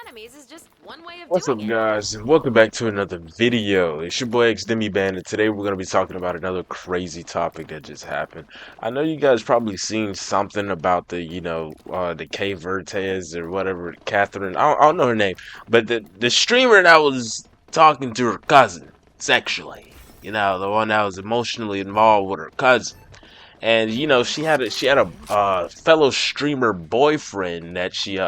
enemies is just one way of What's up, doing it. guys, and welcome back to another video. It's your boy X Demi Band, and today we're going to be talking about another crazy topic that just happened. I know you guys probably seen something about the K Vertez or whatever, Catherine. I don't know her name, but the streamer that was talking to her cousin sexually. The one that was emotionally involved with her cousin. And she had a fellow streamer boyfriend that she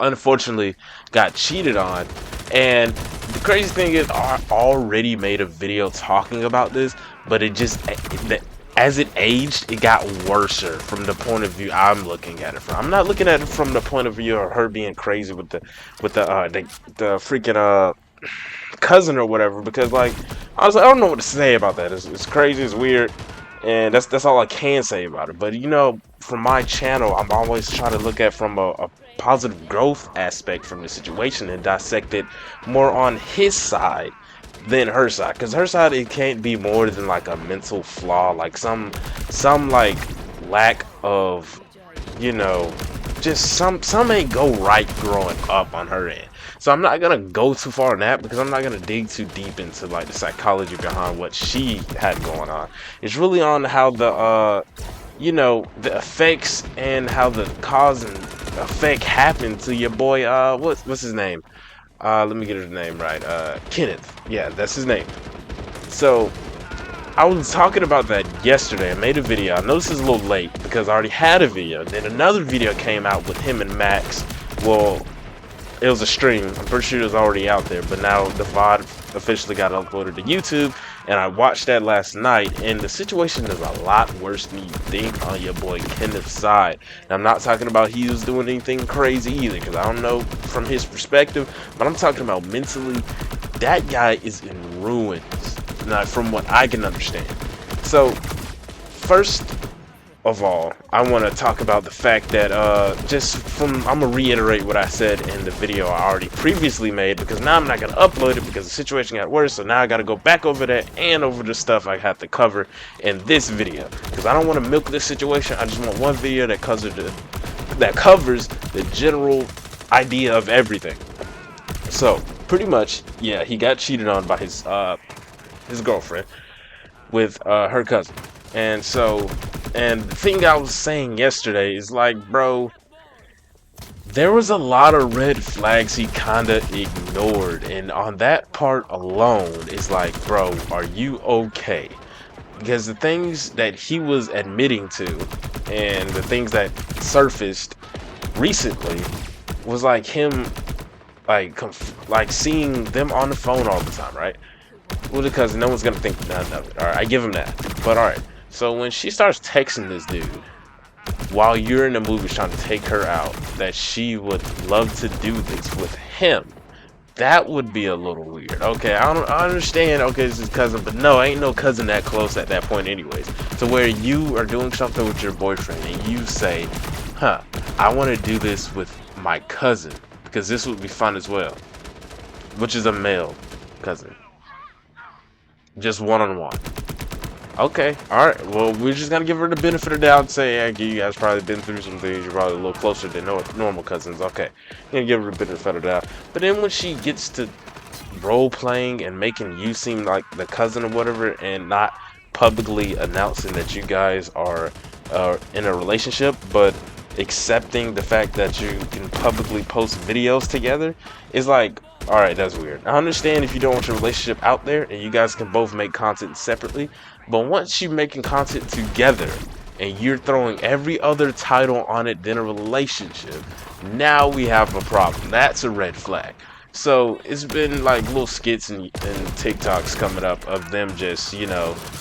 unfortunately got cheated on. And the crazy thing is, I already made a video talking about this, but as it aged, it got worse from the point of view I'm looking at it from. I'm not looking at it from the point of view of her being crazy with the freaking cousin or whatever, because like I don't know what to say about that. It's crazy, it's weird, and that's all I can say about it. But from my channel, I'm always trying to look at from a positive growth aspect from the situation and dissect it more on his side than her side, because her side, it can't be more than like a mental flaw, like some like lack of, you know just some ain't go right growing up on her end. So I'm not gonna go too far in that, because I'm not gonna dig too deep into like the psychology behind what she had going on. It's really on how the effects and how the cause and effect happened to your boy. What's his name? Let me get his name right. Kenneth. Yeah, that's his name. So I was talking about that yesterday. I made a video. I know this is a little late because I already had a video. Then another video came out with him and Max. Well, it was a stream. I'm pretty sure it was already out there, but now the VOD officially got uploaded to YouTube, and I watched that last night, and the situation is a lot worse than you think on your boy Kenneth's side. And I'm not talking about he was doing anything crazy either, because I don't know from his perspective, but I'm talking about mentally, that guy is in ruins, not from what I can understand. So, first of all, I want to talk about the fact that I'm gonna reiterate what I said in the video I already previously made, because now I'm not gonna upload it because the situation got worse. So now I got to go back over that and over the stuff I have to cover in this video, because I don't want to milk this situation. I just want one video that covers the general idea of everything. So pretty much, yeah, he got cheated on by his girlfriend with her cousin. And the thing I was saying yesterday is, like, bro, there was a lot of red flags he kinda ignored, and on that part alone, it's like, bro, are you okay? Because the things that he was admitting to and the things that surfaced recently was like him, like seeing them on the phone all the time, right? Well, because no one's gonna think none of it. Alright, I give him that. But alright, so when she starts texting this dude while you're in the movie trying to take her out, that she would love to do this with him, that would be a little weird. Okay, I understand, okay, this is cousin, but no, ain't no cousin that close at that point anyways. So where you are doing something with your boyfriend and you say, I want to do this with my cousin, because this would be fun as well, which is a male cousin. Just one-on-one. Okay, alright, well, we're just gonna give her the benefit of the doubt and say, hey, you guys probably been through some things, you're probably a little closer than normal cousins. Okay, gonna give her the benefit of the doubt. But then when she gets to role-playing and making you seem like the cousin or whatever, and not publicly announcing that you guys are in a relationship, but accepting the fact that you can publicly post videos together, is like, alright, that's weird. I understand if you don't want your relationship out there and you guys can both make content separately, but once you're making content together and you're throwing every other title on it than a relationship, now we have a problem. That's a red flag. So it's been like little skits and TikToks coming up of them just,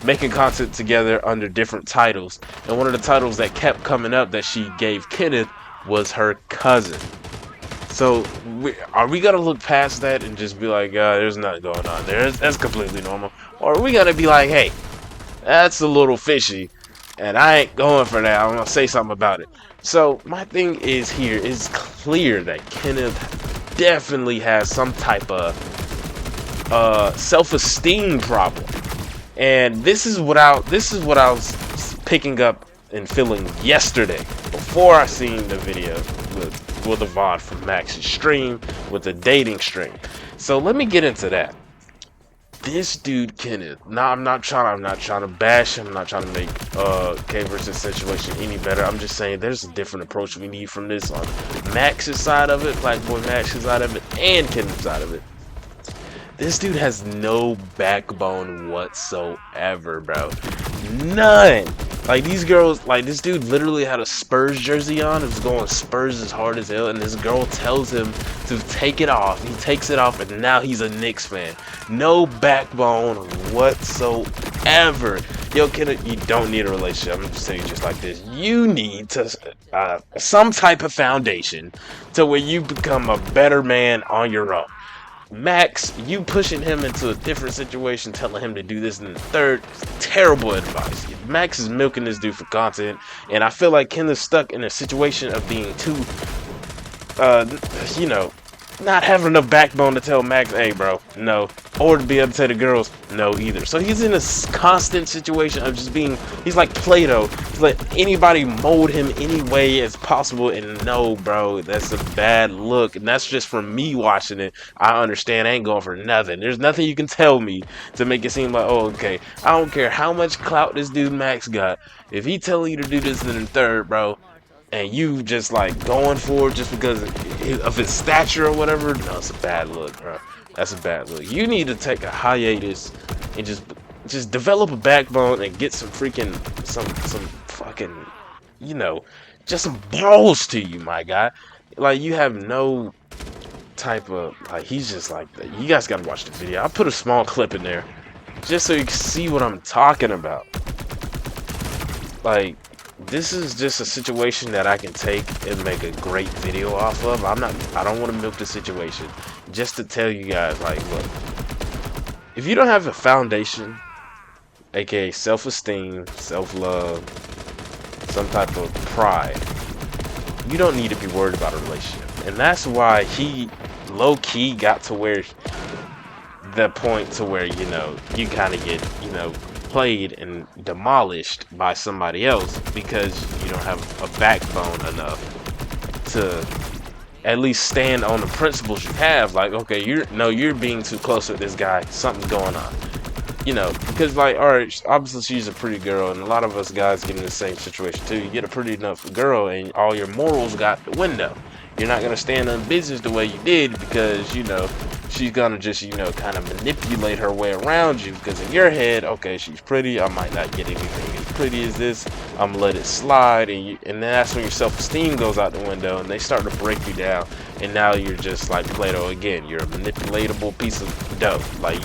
making content together under different titles. And one of the titles that kept coming up that she gave Kenneth was her cousin. So are we gonna look past that and just be like, there's nothing going on there, that's completely normal? Or are we gonna be like, hey, that's a little fishy, and I ain't going for that, I'm gonna say something about it? So my thing is, here is clear that Kenneth definitely has some type of self-esteem problem, and this is what I was picking up and feeling yesterday before I seen the video with well, the VOD from Max's stream with the dating stream. So let me get into that. This dude Kenneth. Now I'm not trying to bash him. I'm not trying to make K versus situation any better. I'm just saying there's a different approach we need from this on Max's side of it, Black Boy Max's side of it, and Kenneth's side of it. This dude has no backbone whatsoever, bro. None. Like, these girls, like, this dude literally had a Spurs jersey on. It was going Spurs as hard as hell, and this girl tells him to take it off. He takes it off, and now he's a Knicks fan. No backbone whatsoever. Yo, Kenneth, you don't need a relationship. I'm just saying just like this. You need to some type of foundation to where you become a better man on your own. Max, you pushing him into a different situation, telling him to do this in the third, terrible advice. Max is milking this dude for content, and I feel like Kenneth's stuck in a situation of being too, you know, not having enough backbone to tell Max, hey bro, no, or to be able to tell the girls no either. So he's in a constant situation of just being, he's like Play-Doh. He's let anybody mold him any way as possible, and no bro, that's a bad look. And that's just from me watching it. I understand, I ain't going for nothing. There's nothing you can tell me to make it seem like, oh okay, I don't care how much clout this dude Max got, if he telling you to do this in the third, bro, and you just like going for it just because of his stature or whatever, no, it's a bad look, bro. That's a bad look. You need to take a hiatus and just develop a backbone and get some freaking some fucking, you know, just some balls to you, my guy. Like, you have no type of, like, he's just like that. You guys gotta watch the video. I'll put a small clip in there just so you can see what I'm talking about. Like, this is just a situation that I can take and make a great video off of. I don't want to milk the situation. Just to tell you guys, like, look, if you don't have a foundation, aka self-esteem, self-love, some type of pride, you don't need to be worried about a relationship. And that's why he low-key got to where the point to where, you know, you kind of get, you know, played and demolished by somebody else because you don't have a backbone enough to at least stand on the principles you have. Like, okay, you're being too close with this guy, something's going on, you know, because, like, all right, obviously she's a pretty girl, and a lot of us guys get in the same situation too. You get a pretty enough girl and all your morals got the window. You're not gonna stand on business the way you did because, you know, she's gonna just, you know, kind of manipulate her way around you, because in your head, okay, she's pretty, I might not get anything as pretty as this, I'm gonna let it slide, and then that's when your self-esteem goes out the window and they start to break you down, and now you're just like Play-Doh again. You're a manipulatable piece of dough. Like,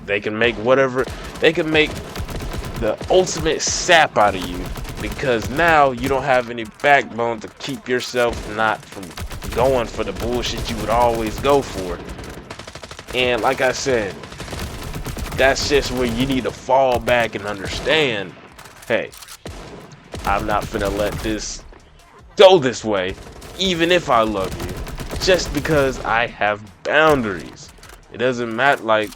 they can make whatever, they can make the ultimate sap out of you, because now you don't have any backbone to keep yourself not from going for the bullshit you would always go for. And like I said, that's just where you need to fall back and understand, hey, I'm not finna let this go this way, even if I love you, just because I have boundaries. It doesn't matter, like,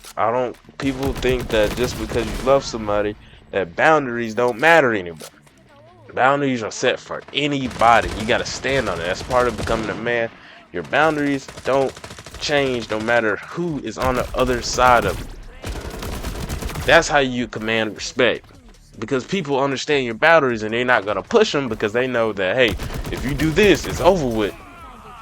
people think that just because you love somebody, that boundaries don't matter anymore. Boundaries are set for anybody. You gotta stand on it. That's part of becoming a man. Your boundaries don't change no matter who is on the other side of it. That's how you command respect, because people understand your boundaries and they're not gonna push them, because they know that, hey, if you do this, it's over with.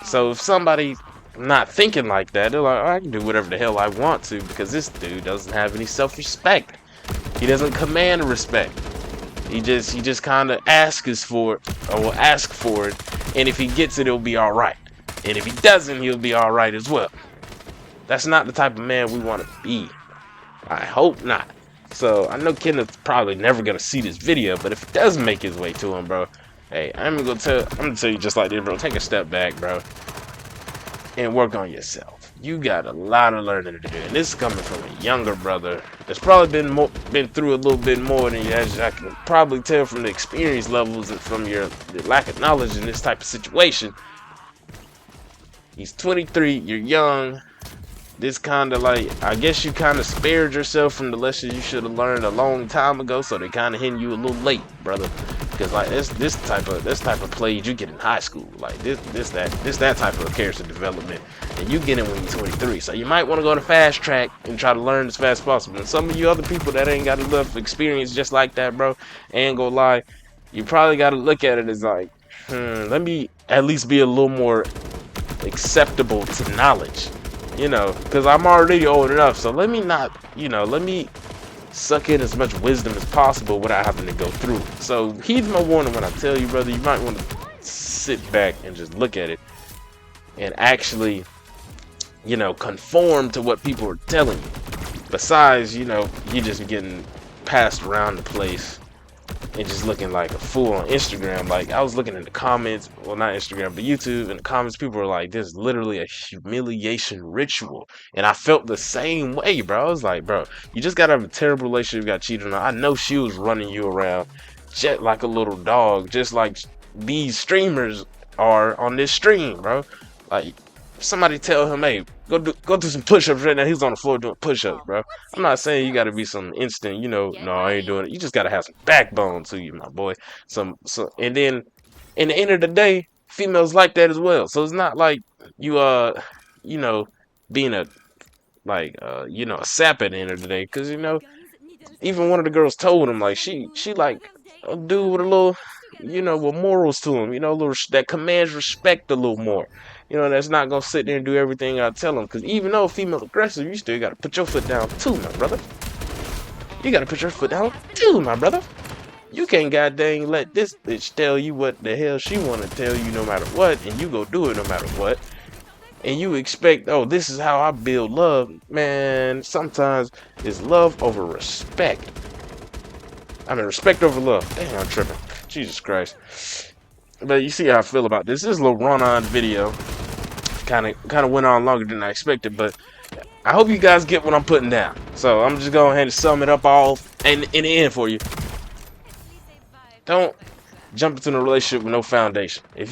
So if somebody's not thinking like that, they're like, oh, I can do whatever the hell I want to, because this dude doesn't have any self-respect. He doesn't command respect. He just kind of asks for it, or will ask for it, and if he gets it, it'll be all right. And if he doesn't, he'll be all right as well. That's not the type of man we want to be. I hope not. So I know Kenneth's probably never gonna see this video, but if it does make his way to him, bro, hey, I'm gonna tell you just like this, bro. Take a step back, bro, and work on yourself. You got a lot of learning to do, and this is coming from a younger brother that's probably been through a little bit more than you, as I can probably tell from the experience levels and from your lack of knowledge in this type of situation. He's 23, you're young. This kind of, like, I guess you kind of spared yourself from the lessons you should have learned a long time ago, so they kind of hitting you a little late, brother. Because like this type of plays you get in high school. Like that type of character development, and you get it when you're 23. So you might want to go to fast track and try to learn as fast as possible. And some of you other people that ain't got enough experience just like that, bro, ain't gonna lie, you probably got to look at it as like, let me at least be a little more acceptable to knowledge, you know, because I'm already old enough. So let me not, you know, let me suck in as much wisdom as possible without having to go through it. So heed my warning when I tell you, brother, you might want to sit back and just look at it and actually, you know, conform to what people are telling you. Besides, you know, you just getting passed around the place and just looking like a fool on Instagram. Like, I was looking in the comments, well, not Instagram, but YouTube, in the comments, people were like, this is literally a humiliation ritual. And I felt the same way, bro. I was like, bro, you just gotta have a terrible relationship, got cheated on. I know she was running you around just like a little dog, just like these streamers are on this stream, bro. Like, somebody tell him, hey, go do some push-ups right now. He's on the floor doing push-ups, bro. I'm not saying you gotta be some instant, you know, no, I ain't doing it. You just gotta have some backbone to you, my boy. And then in the end of the day, females like that as well. So it's not like you you know, being a you know, a sap at the end of the day, because you know, even one of the girls told him like she like a dude with a little, you know, with morals to him, you know, a little that commands respect a little more. You know, that's not gonna sit there and do everything I tell him. Because even though female aggressive, you still gotta put your foot down too, my brother. You gotta put your foot down too, my brother. You can't goddamn let this bitch tell you what the hell she wanna tell you no matter what, and you go do it no matter what. And you expect, oh, this is how I build love. Man, sometimes it's love over respect. I mean, respect over love. Damn, I'm tripping. Jesus Christ. But you see how I feel about this. This is a little run-on video. Kind of went on longer than I expected, but I hope you guys get what I'm putting down. So I'm just going ahead and sum it up all in the end for you. Don't jump into a relationship with no foundation. If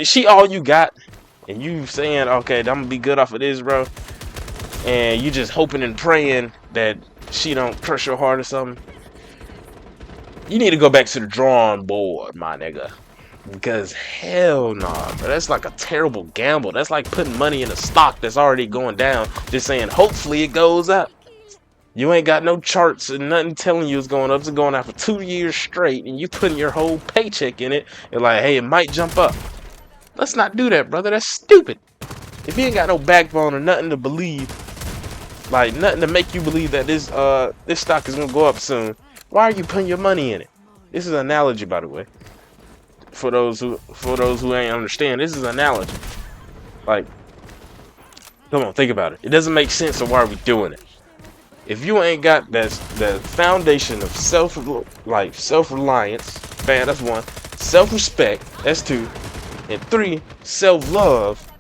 she all you got, and you saying, okay, I'm gonna be good off of this, bro, and you just hoping and praying that she don't crush your heart or something, you need to go back to the drawing board, my nigga. Because hell nah, bro, that's like a terrible gamble. That's like putting money in a stock that's already going down, just saying hopefully it goes up. You ain't got no charts and nothing telling you it's going up. It's going out for 2 years straight, and you putting your whole paycheck in it. You're like, hey, it might jump up. Let's not do that, brother. That's stupid. If you ain't got no backbone or nothing to believe, like nothing to make you believe that this stock is gonna go up soon, why are you putting your money in it? This is an analogy, by the way. For those who ain't understand, this is an analogy. Like, come on, think about it. It doesn't make sense, so why are we doing it? If you ain't got that foundation of self-reliance, man, that's 1. Self-respect, that's 2. And 3, self-love,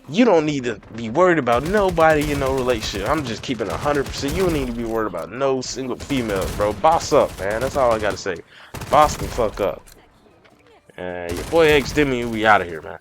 you don't need to be worried about nobody in no relationship. I'm just keeping 100%. You don't need to be worried about no single female, bro. Boss up, man. That's all I gotta say. Boss the fuck up. Your boy X Demi, we out of here, man.